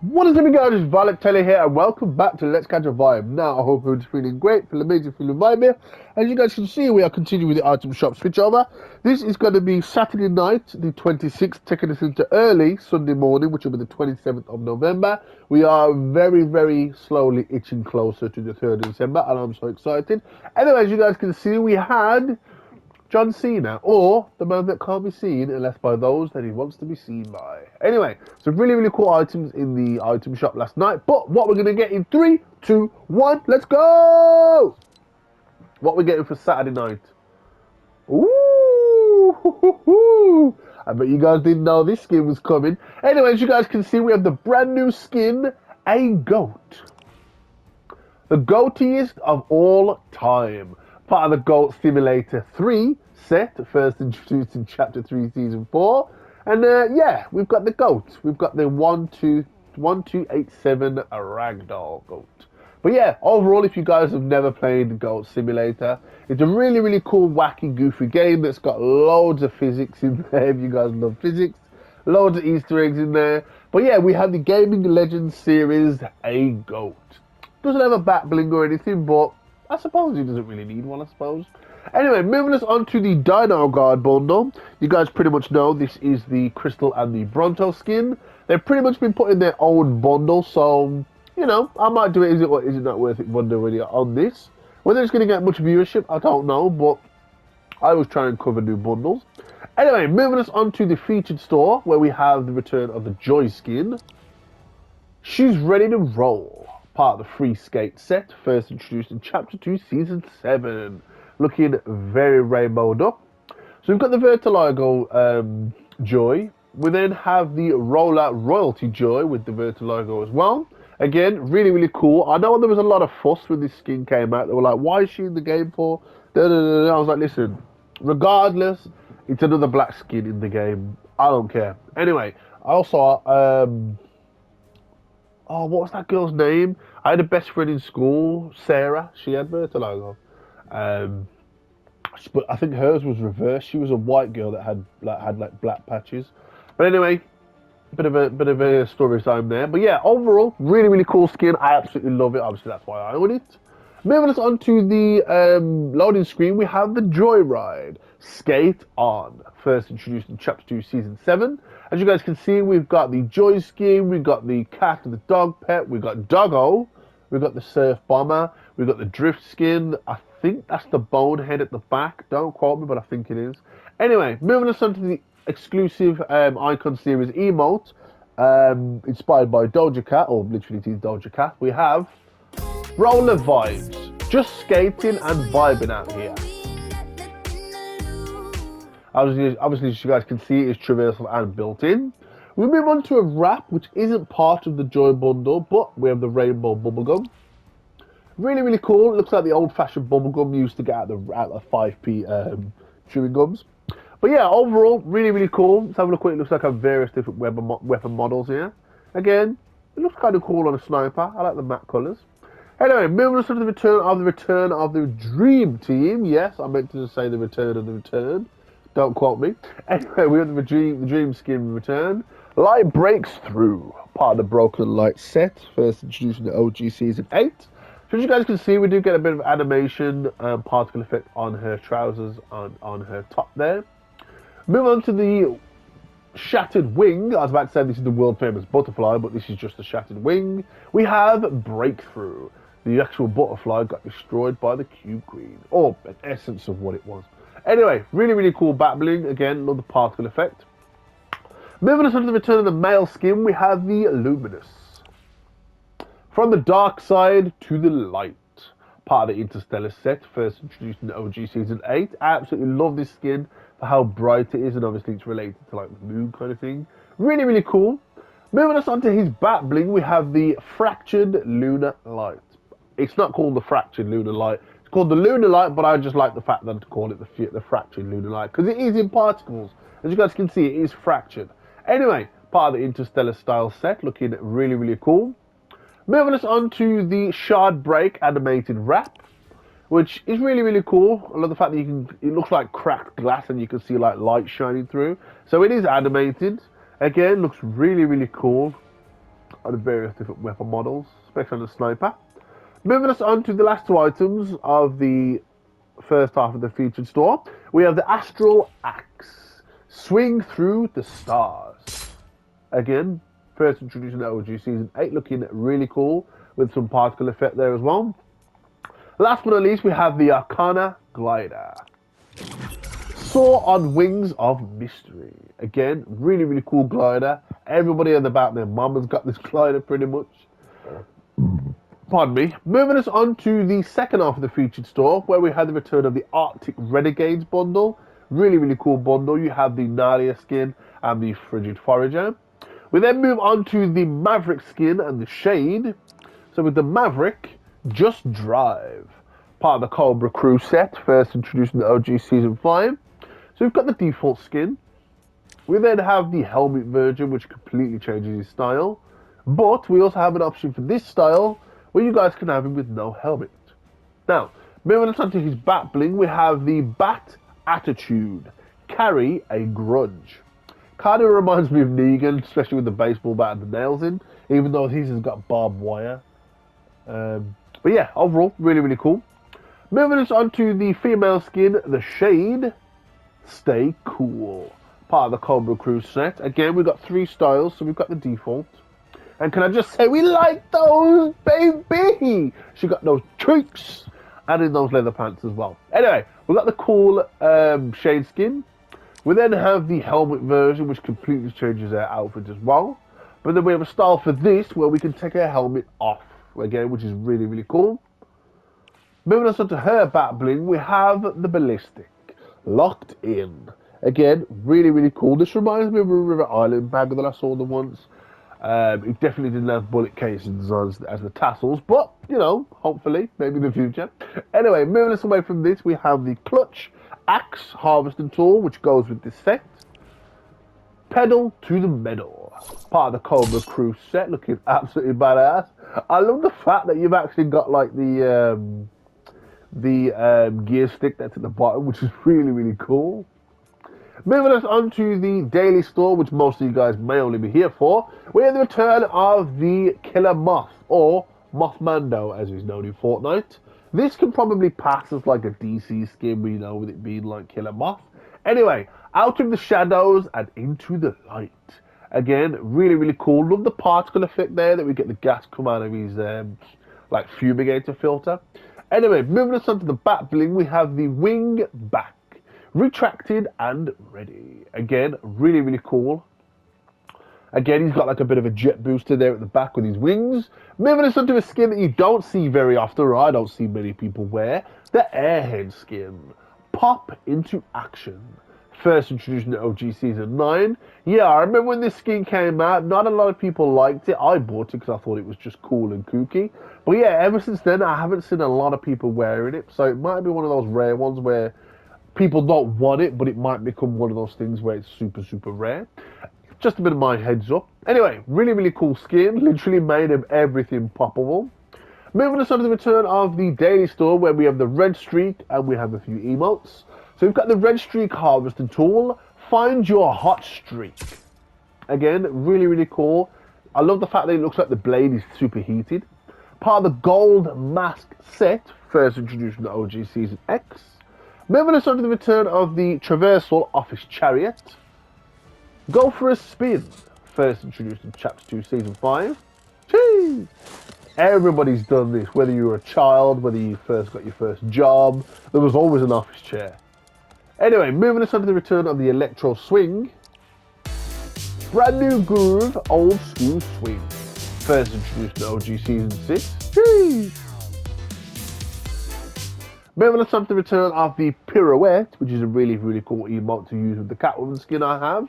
What is up, guys? It's Violet Taylor here, and welcome back to Let's Catch a Vibe. Now, I hope everyone's feeling great, feeling amazing, feeling vibe here. As you guys can see, we are continuing with the item shop switchover. This is going to be Saturday night, the 26th, taking us into early Sunday morning, which will be the 27th of November. We are very, very slowly itching closer to the 3rd of December, and I'm so excited. Anyway, as you guys can see, we had John Cena, or the man that can't be seen unless by those that he wants to be seen by. Anyway, some really, really cool items in the item shop last night, but what we're going to get in 3, 2, 1, let's go! What we're getting for Saturday night. Ooh! I bet you guys didn't know this skin was coming. Anyway, as you guys can see, we have the brand new skin, a goat. The goatiest of all time. Part of the Goat Simulator 3 set, first introduced in Chapter 3, Season 4. And yeah, we've got the goat. We've got the 1287 Ragdoll goat. But yeah, overall, if you guys have never played Goat Simulator, it's a really, really cool, wacky, goofy game that's got loads of physics in there, if you guys love physics. Loads of Easter eggs in there. But yeah, we have the Gaming Legends series, a goat. Doesn't have a back bling or anything, but I suppose he doesn't really need one, I suppose. Anyway, moving us on to the Dino Guard bundle. You guys pretty much know this is the Crystal and the Bronto skin. They've pretty much been putting their own bundle, so, you know, I might do it. Is it or is it not worth it bundle really on this? Whether it's going to get much viewership, I don't know, but I was trying to cover new bundles. Anyway, moving us on to the featured store, where we have the return of the Joy skin. She's ready to roll. Part of the free skate set, first introduced in Chapter 2, Season 7. Looking very rainbowed up. So we've got the Vertigo Joy. We then have the Roller Royalty Joy with the Vertigo as well. Again, really, really cool. I know there was a lot of fuss when this skin came out. They were like, why is she in the game for? I was like, listen, regardless, it's another black skin in the game. I don't care. Anyway, I also oh, what was that girl's name? I had a best friend in school, Sarah. She had Vertigo. But I think hers was reversed. She was a white girl that had like black patches. But anyway, bit of a story time there. But yeah, overall, really, really cool skin. I absolutely love it. Obviously, that's why I own it. Moving us on to the loading screen, we have the Joyride. Skate On. First introduced in Chapter 2, Season 7. As you guys can see, we've got the Joy skin, we've got the cat and the dog pet, we've got Doggo, we've got the Surf Bomber, we've got the Drift skin. I think that's the Bonehead at the back. Don't quote me, but I think it is. Anyway, moving us on to the exclusive Icon Series emote, inspired by Doja Cat, or literally it is Doja Cat. We have Roller Vibes. Just skating and vibing out here. Obviously, as you guys can see, it's traversal and built-in. We move on to a wrap, which isn't part of the Joy bundle, but we have the Rainbow Bubblegum. Really, really cool. It looks like the old-fashioned bubblegum used to get out of 5p chewing gums. But yeah, overall, really, really cool. Let's have a look what it looks like on various different weapon models here. Again, it looks kind of cool on a sniper. I like the matte colours. Anyway, moving on to the return of the Dream Team. Yes, I meant to say the return of the return. Don't quote me. Anyway, we have the Dream skin return. Light Breaks Through. Part of the Broken Light set. First introduced in the OG Season 8. So as you guys can see, we do get a bit of animation, particle effect on her trousers, on her top there. Move on to the Shattered Wing. I was about to say this is the world famous butterfly, but this is just a shattered wing. We have Breakthrough. The actual butterfly got destroyed by the Cube Queen, or an essence of what it was. Anyway, really, really cool battling. Again, love the particle effect. Moving us on to the return of the male skin, we have the Luminous. From the dark side to the light. Part of the Interstellar set, first introduced in the OG Season 8. I absolutely love this skin for how bright it is, and obviously it's related to like the moon kind of thing. Really, really cool. Moving us on to his bat bling, we have the Fractured Lunar Light. It's not called the Fractured Lunar Light. It's called the Lunar Light, but I just like the fact that to call it the Fractured Lunar Light, because it is in particles. As you guys can see, it is fractured. Anyway, part of the Interstellar style set, looking really, really cool. Moving us on to the Shard Break animated wrap, which is really, really cool. I love the fact that it looks like cracked glass and you can see like light shining through. So it is animated. Again, looks really, really cool. on the various different weapon models, especially on the sniper. Moving us on to the last two items of the first half of the featured store, we have the Astral Axe. Swing through the stars. Again, first introduced in the OG Season 8, looking really cool with some particle effect there as well. Last but not least, we have the Arcana Glider. Soar on Wings of Mystery. Again, really, really cool glider. Everybody and about their mum has got this glider pretty much. Pardon me. Moving us on to the second half of the featured store, where we had the return of the Arctic Renegades bundle. Really, really cool bundle. You have the Nalia skin and the Frigid Forager. We then move on to the Maverick skin and the Shade. So with the Maverick, Just Drive. Part of the Cobra Crew set, first introduced in the OG Season 5. So we've got the default skin. We then have the helmet version, which completely changes his style. But we also have an option for this style, where you guys can have him with no helmet. Now, moving on to his bat bling, we have the Bat Attitude. Carry a grudge. Kind of reminds me of Negan, especially with the baseball bat and the nails in, even though his has got barbed wire. But yeah, overall, really, really cool. Moving us on to the female skin, the Shade. Stay Cool. Part of the Cobra Crew set. Again, we've got three styles, so we've got the default. And can I just say, we like those, baby! She got those cheeks and in those leather pants as well. Anyway, we've got the cool Shade skin. We then have the helmet version, which completely changes her outfit as well. But then we have a style for this, where we can take her helmet off, again, which is really, really cool. Moving us on to her bat bling, we have the Ballistic. Locked In. Again, really, really cool. This reminds me of a River Island bag that I saw the once. It definitely didn't have bullet casings as the tassels, but, you know, hopefully, maybe in the future. Anyway, moving us away from this, we have the Clutch Axe Harvesting Tool, which goes with this set. Pedal to the Metal. Part of the Cobra Crew set, looking absolutely badass. I love the fact that you've actually got, like, the gear stick that's at the bottom, which is really, really cool. Moving us on to the daily store, which most of you guys may only be here for, we have the return of the Killer Moth, or Mothmando, as he's known in Fortnite. This can probably pass as like a DC skin, we know, with it being like Killer Moth. Anyway, out of the shadows and into the light. Again, really, really cool. Love the particle effect there, that we get the gas come out of his like fumigator filter. Anyway, moving us on to the bat bling, we have the Wing Back. Retracted and ready. Again, really, really cool. Again, he's got like a bit of a jet booster there at the back with his wings. Moving us on to a skin that you don't see very often, or I don't see many people wear. The Airhead skin. Pop into action. First introduced in the OG Season 9. Yeah, I remember when this skin came out, not a lot of people liked it. I bought it because I thought it was just cool and kooky. But yeah, ever since then, I haven't seen a lot of people wearing it. So it might be one of those rare ones where people don't want it, but it might become one of those things where it's super, super rare. Just a bit of my heads up. Anyway, really, really cool skin. Literally made of everything poppable. Moving us on to the return of the daily store, where we have the Red Streak and we have a few emotes. So we've got the Red Streak Harvesting Tool. Find your hot streak. Again, really, really cool. I love the fact that it looks like the blade is superheated. Part of the Gold Mask set, first introduced in the OG Season X. Moving us on to the return of the Traversal Office Chariot. Go for a Spin, first introduced in Chapter 2, Season 5. Jeez! Everybody's done this, whether you were a child, whether you first got your first job, there was always an office chair. Anyway, moving us on to the return of the Electro Swing. Brand new groove, old school swing. First introduced in OG Season 6. Jeez! Moving us on to the return of the Pirouette, which is a really, really cool emote to use with the Catwoman skin I have.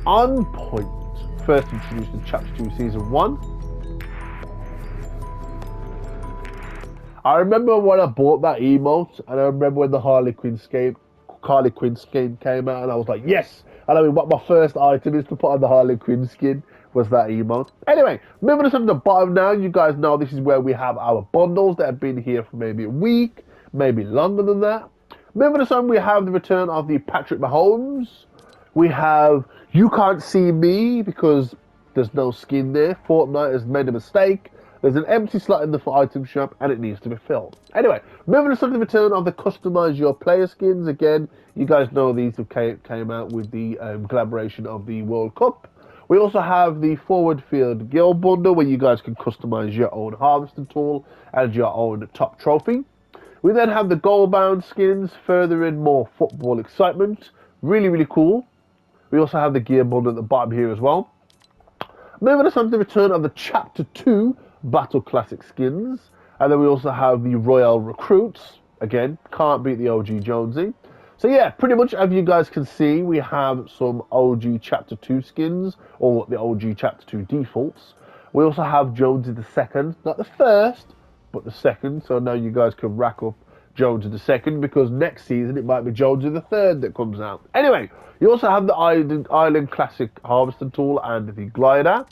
On Point, first introduced in Chapter 2, Season 1. I remember when I bought that emote, and I remember when the Harley Quinn skin came out, and I was like, yes! And I mean, what my first item is to put on the Harley Quinn skin was that emote. Anyway, moving us on to the bottom now, you guys know this is where we have our bundles that have been here for maybe a week, maybe longer than that. Moving us on, we have the return of the Patrick Mahomes. We have You Can't See Me, because there's no skin there. Fortnite has made a mistake. There's an empty slot in the item shop and it needs to be filled. Anyway, moving on to the return of the customize your player skins. Again, you guys know these have came out with the collaboration of the World Cup. We also have the Forward Field Guild Bundle where you guys can customize your own harvesting tool and your own top trophy. We then have the goal bound skins, further in more football excitement. Really, really cool. We also have the gear bundle at the bottom here as well. Moving us on to the return of the Chapter 2 Battle Classic skins. And then we also have the Royal Recruits. Again, can't beat the OG Jonesy. So yeah, pretty much as you guys can see, we have some OG Chapter 2 skins, or the OG Chapter 2 defaults. We also have Jonesy the second, not the first, but the second. So now you guys can rack up Jonesy the second, because next season it might be Jonesy the third that comes out. Anyway, you also have the Island Classic Harvesting Tool and the Glider.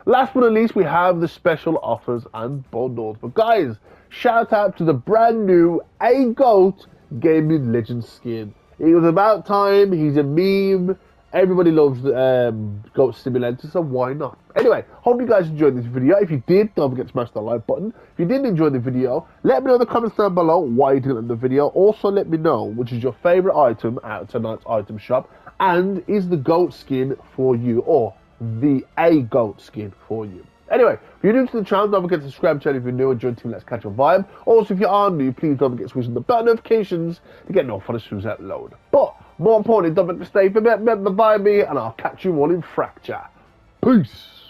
Last but not least, we have the special offers and bundles. But guys, shout out to the brand new A-Goat Gaming Legend skin. It was about time. He's a meme. Everybody loves Goat Simulator, so why not? Anyway, hope you guys enjoyed this video. If you did, don't forget to smash the like button. If you didn't enjoy the video, let me know in the comments down below why you didn't like the video. Also, let me know which is your favourite item out of tonight's item shop. And is the goat skin for you, or the A-Goat skin for you? Anyway, if you're new to the channel, don't forget to subscribe to the channel if you're new and join Team Let's Catch a Vibe. Also, if you are new, please don't forget to switch on the bell notifications to get notified as soon as I upload. But more importantly, don't forget to stay for me, and I'll catch you all in Fracture. Peace!